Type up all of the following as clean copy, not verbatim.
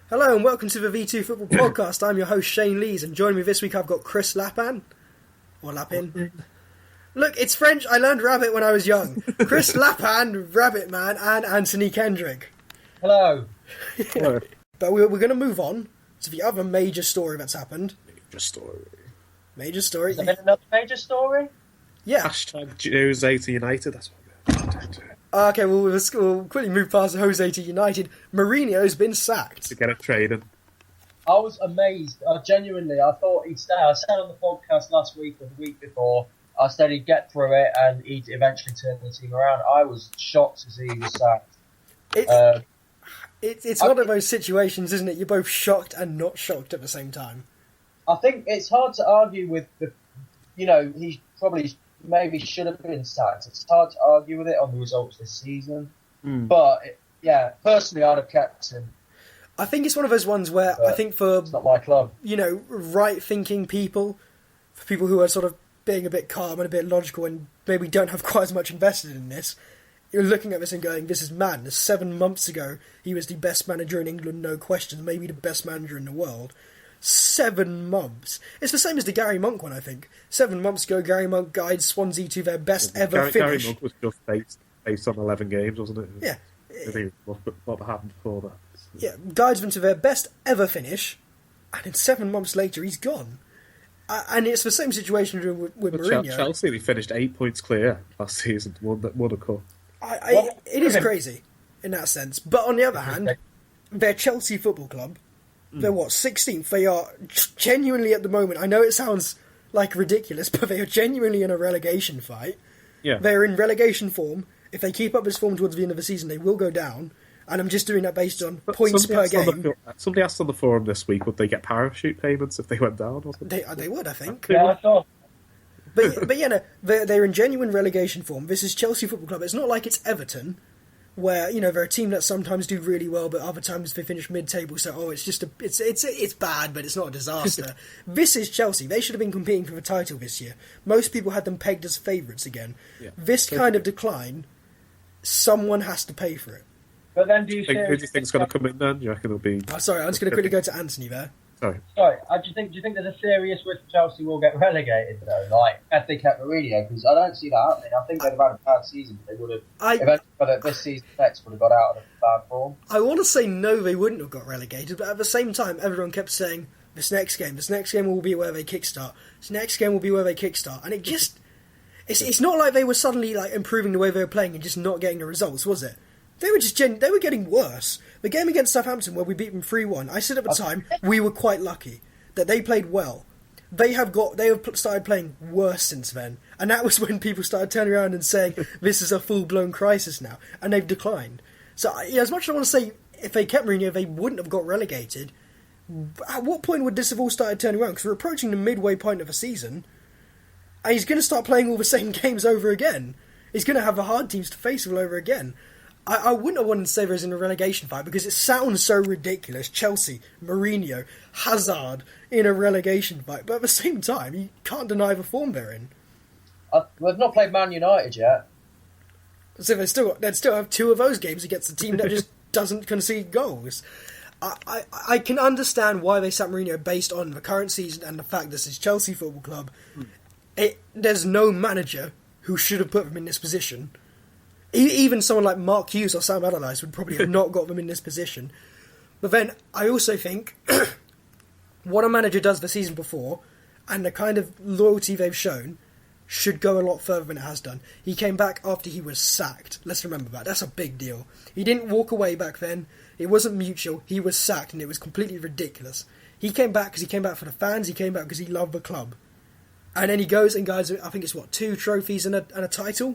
Hello and welcome to the V2 Football Podcast. I'm your host Shane Lees, and joining me this week I've got Chris Lapin. Or Lapin. Look, it's French. I learned rabbit when I was young. Chris Lapin, Rabbit Man, and Anthony Kendrick. Hello. Hello. But we're going to move on to the other major story that's happened. Major story. Has there been another major story? Yeah. Hashtag Jose to United. That's what we're going to do. Okay, well, we'll quickly move past Jose to United. Mourinho's been sacked. To get a trade in. I was amazed. Genuinely, I thought he'd stay. I said on the podcast last week or the week before, I said he'd get through it and he'd eventually turn the team around. I was shocked to see he was sacked. It's one of those situations, isn't it? You're both shocked and not shocked at the same time. I think it's hard to argue with he probably maybe should have been sacked. It's hard to argue with it on the results this season. But, personally, I'd have kept him. I think it's one of those ones where I think for, it's not my club. Right-thinking people, for people who are sort of being a bit calm and a bit logical and maybe don't have quite as much invested in this, you're looking at this and going, this is madness. 7 months ago, he was the best manager in England, no question, maybe the best manager in the world. 7 months. It's the same as the Gary Monk one, I think. 7 months ago, Gary Monk guided Swansea to their best ever finish. Gary Monk was just based on 11 games, wasn't it? Yeah. I think what happened before that. Yeah, guides them to their best ever finish, and then 7 months later, he's gone. And it's the same situation with Mourinho. Chelsea, they finished 8 points clear last season, won a cup. It is crazy in that sense. But on the other hand, they're Chelsea Football Club. They're 16th? They are genuinely at the moment, I know it sounds like ridiculous, but they are genuinely in a relegation fight. Yeah. They're in relegation form. If they keep up this form towards the end of the season, they will go down. And I'm just doing that based on points per game. Somebody asked on the forum this week, would they get parachute payments if they went down? They would, I think. Yeah, I thought. But they're in genuine relegation form. This is Chelsea Football Club. It's not like it's Everton, where they're a team that sometimes do really well, but other times they finish mid-table. So it's bad, but it's not a disaster. This is Chelsea. They should have been competing for the title this year. Most people had them pegged as favourites again. Yeah. This kind of decline, someone has to pay for it. But then, who do you think's going to come in then? Do you reckon it'll be? Oh, sorry, I'm just going to quickly go to Anthony there. Sorry. Do you think there's a serious risk Chelsea will get relegated though? Like, if they kept Mourinho, because I don't see that happening. I think they'd have had a bad season, but they would have. But this season next would have got out of bad form. I want to say no, they wouldn't have got relegated, but at the same time, everyone kept saying this next game will be where they kickstart. This next game will be where they kickstart, and it just it's not like they were suddenly like improving the way they were playing and just not getting the results, was it? They were just they were getting worse. The game against Southampton where we beat them 3-1, I said at the time we were quite lucky that they played well. They have started playing worse since then, and that was when people started turning around and saying this is a full-blown crisis now, and they've declined. So as much as I want to say if they kept Mourinho they wouldn't have got relegated, at what point would this have all started turning around? Because we're approaching the midway point of a season, and he's going to start playing all the same games over again. He's going to have the hard teams to face all over again. I wouldn't have wanted to say there's in a relegation fight because it sounds so ridiculous. Chelsea, Mourinho, Hazard in a relegation fight. But at the same time, you can't deny the form they're in. We've not played Man United yet. So they'd still have 2 of those games against a team that just doesn't concede goals. I can understand why they sat Mourinho based on the current season and the fact this is Chelsea Football Club. There's no manager who should have put them in this position. Even someone like Mark Hughes or Sam Allardyce would probably have not got them in this position. But then I also think what a manager does the season before and the kind of loyalty they've shown should go a lot further than it has done. He came back after he was sacked. Let's remember that. That's a big deal. He didn't walk away back then. It wasn't mutual. He was sacked and it was completely ridiculous. He came back because he came back for the fans. He came back because he loved the club. And then he goes and guides, I think it's 2 trophies and a title?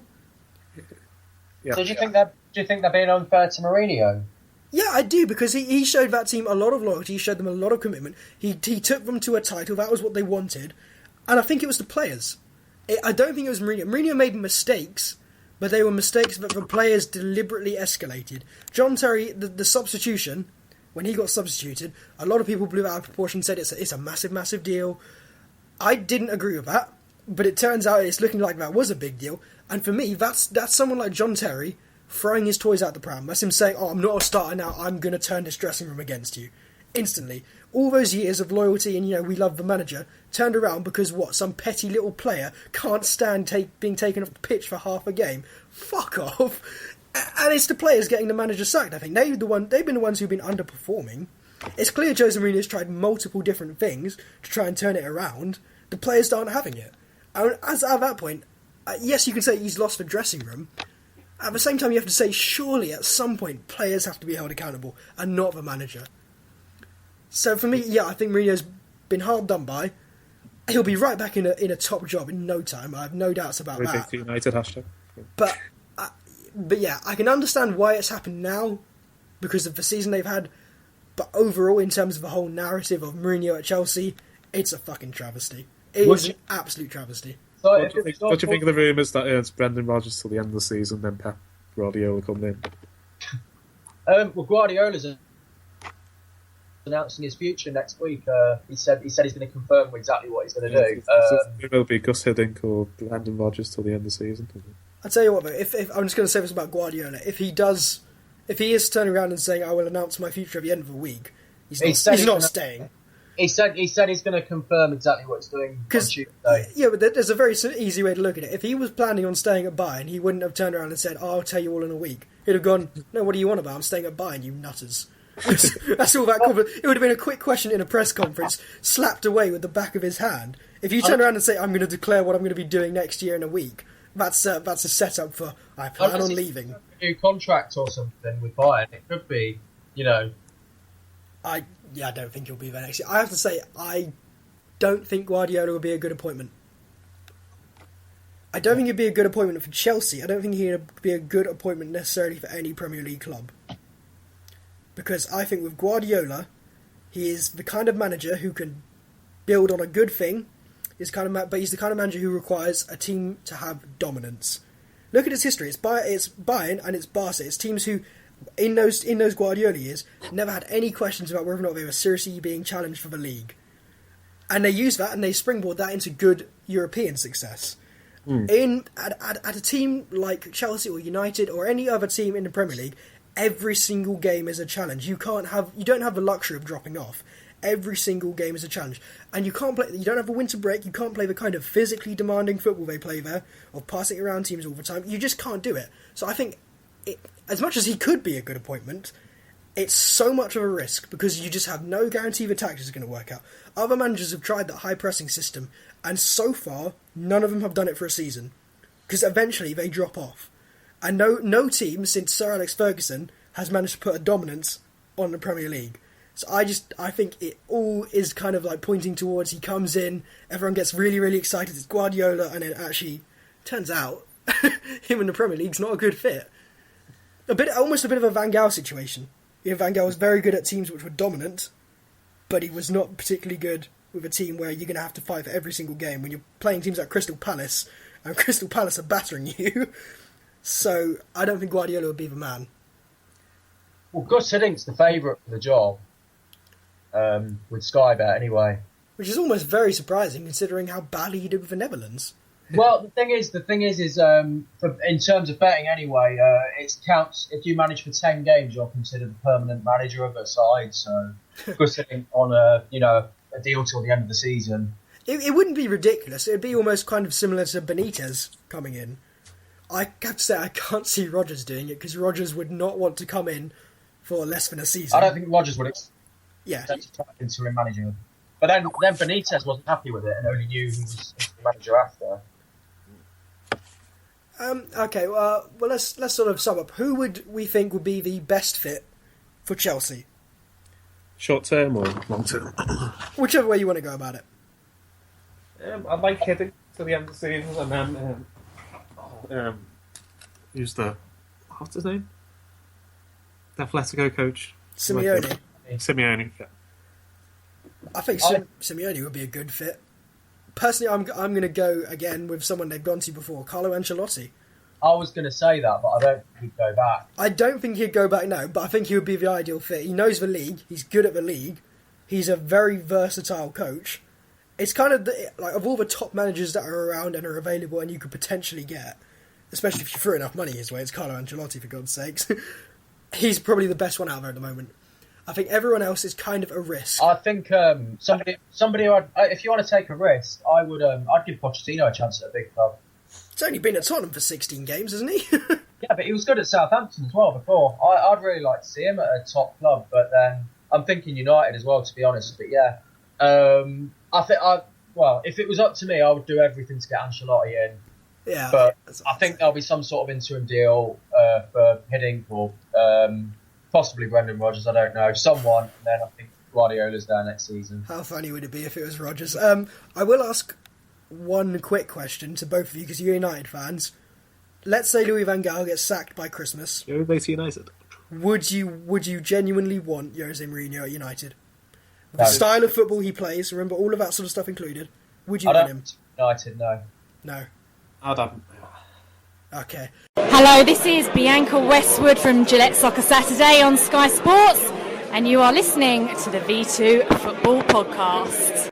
Yeah. So do you think they're being unfair to Mourinho? Yeah, I do, because he showed that team a lot of loyalty, he showed them a lot of commitment. He took them to a title, that was what they wanted. And I think it was the players. I don't think it was Mourinho. Mourinho made mistakes, but they were mistakes that the players deliberately escalated. John Terry, the substitution, when he got substituted, a lot of people blew it out of proportion and said it's a massive, massive deal. I didn't agree with that. But it turns out it's looking like that was a big deal. And for me, that's someone like John Terry throwing his toys out the pram. That's him saying, I'm not a starter now, I'm going to turn this dressing room against you. Instantly. All those years of loyalty and, we love the manager, turned around because some petty little player can't stand being taken off the pitch for half a game. Fuck off. And it's the players getting the manager sacked, I think. They've been the ones who've been underperforming. It's clear Jose Mourinho's tried multiple different things to try and turn it around. The players aren't having it. And at that point, yes, you can say he's lost the dressing room. At the same time, you have to say, surely at some point, players have to be held accountable, and not the manager. So for me, I think Mourinho's been hard done by. He'll be right back in a top job in no time. I have no doubts about that. United hashtag. But yeah, I can understand why it's happened now, because of the season they've had. But overall, in terms of the whole narrative of Mourinho at Chelsea, it's a fucking travesty. It is an absolute travesty. So What do you think of the rumours that it's Brendan Rodgers till the end of the season, then Pep Guardiola coming in? Well, Guardiola's announcing his future next week. He said he's going to confirm exactly what he's going to do. It will be Gus Hiddink or Brendan Rodgers till the end of the season. I'll tell you what, though, if I'm just going to say this about Guardiola, if he is turning around and saying, I will announce my future at the end of the week, he's not staying. He said he's going to confirm exactly what he's doing on Tuesday. Yeah, but there's a very easy way to look at it. If he was planning on staying at Bayern, he wouldn't have turned around and said, I'll tell you all in a week. He'd have gone, no, what do you want about? I'm staying at Bayern, you nutters. That's all that confident. It would have been a quick question in a press conference, slapped away with the back of his hand. If you turn around and say, I'm going to declare what I'm going to be doing next year in a week, that's a setup for, I plan on leaving. A new contract or something with Bayern, it could be, I don't think he'll be there next year. I have to say, I don't think Guardiola will be a good appointment. I don't think he'd be a good appointment for Chelsea. I don't think he'd be a good appointment necessarily for any Premier League club. Because I think with Guardiola, he is the kind of manager who can build on a good thing, but he's the kind of manager who requires a team to have dominance. Look at his history. It's Bayern and it's Barca. It's teams who, in those Guardiola years, never had any questions about whether or not they were seriously being challenged for the league. And they use that and they springboard that into good European success. At a team like Chelsea or United or any other team in the Premier League, every single game is a challenge. You don't have the luxury of dropping off. Every single game is a challenge, and you don't have a winter break. You can't play the kind of physically demanding football they play there, of passing around teams all the time. You just can't do it. So I think, as much as he could be a good appointment, it's so much of a risk because you just have no guarantee the tactics are going to work out. Other managers have tried that high pressing system, and so far none of them have done it for a season, because eventually they drop off. And no team since Sir Alex Ferguson has managed to put a dominance on the Premier League. So I think it all is kind of like pointing towards he comes in, everyone gets really, really excited, it's Guardiola, and then actually turns out him in the Premier League's not a good fit. Almost a bit of a Van Gaal situation. Van Gaal was very good at teams which were dominant, but he was not particularly good with a team where you're going to have to fight for every single game when you're playing teams like Crystal Palace, and Crystal Palace are battering you. So I don't think Guardiola would be the man. Well, Gus Hiddink's the favourite for the job, with Sky Bet anyway. Which is almost very surprising considering how badly he did with the Netherlands. Well, the thing is, in terms of betting anyway, it counts if you manage for 10 games, you're considered the permanent manager of a side. So, Gus Hiddink on a deal till the end of the season. It wouldn't be ridiculous. It would be almost kind of similar to Benitez coming in. I have to say I can't see Rodgers doing it because Rodgers would not want to come in for less than a season. I don't think Rodgers would Yeah. Interim manager. But then Benitez wasn't happy with it and only knew he was the manager after. Okay, well, let's sort of sum up. Who would we think would be the best fit for Chelsea? Short term or long term? Whichever way you want to go about it. I'd like Hiddink to the end of the season, and then what's his name? The Atletico coach, Simeone. Simeone. Yeah. I think Simeone would be a good fit. Personally, I'm going to go again with someone they've gone to before, Carlo Ancelotti. I was going to say that, but I don't think he'd go back. I don't think he'd go back now, but I think he would be the ideal fit. He knows the league. He's good at the league. He's a very versatile coach. it's kind of like of all the top managers that are around and are available and you could potentially get, especially if you threw enough money his way, it's Carlo Ancelotti, for God's sakes. He's probably the best one out there at the moment. I think everyone else is kind of a risk. I think somebody who if you want to take a risk, I'd give Pochettino a chance at a big club. He's only been at Tottenham for 16 games, hasn't he? Yeah, but he was good at Southampton as well before. I'd really like to see him at a top club, but then I'm thinking United as well, to be honest. But yeah, if it was up to me, I would do everything to get Ancelotti in. Yeah, but I think there'll be some sort of interim deal for Hiddink or possibly Brendan Rodgers. I don't know, someone. And then I think Guardiola's there next season. How funny would it be if it was Rodgers? I will ask one quick question to both of you because you're United fans. Let's say Louis van Gaal gets sacked by Christmas. You're basically United. Would you genuinely want Jose Mourinho at United? The style of football he plays, remember all of that sort of stuff included. Would you want him? United, no. No. I'd have him. Okay. Hello, this is Bianca Westwood from Gillette Soccer Saturday on Sky Sports, and you are listening to the V2 Football Podcast.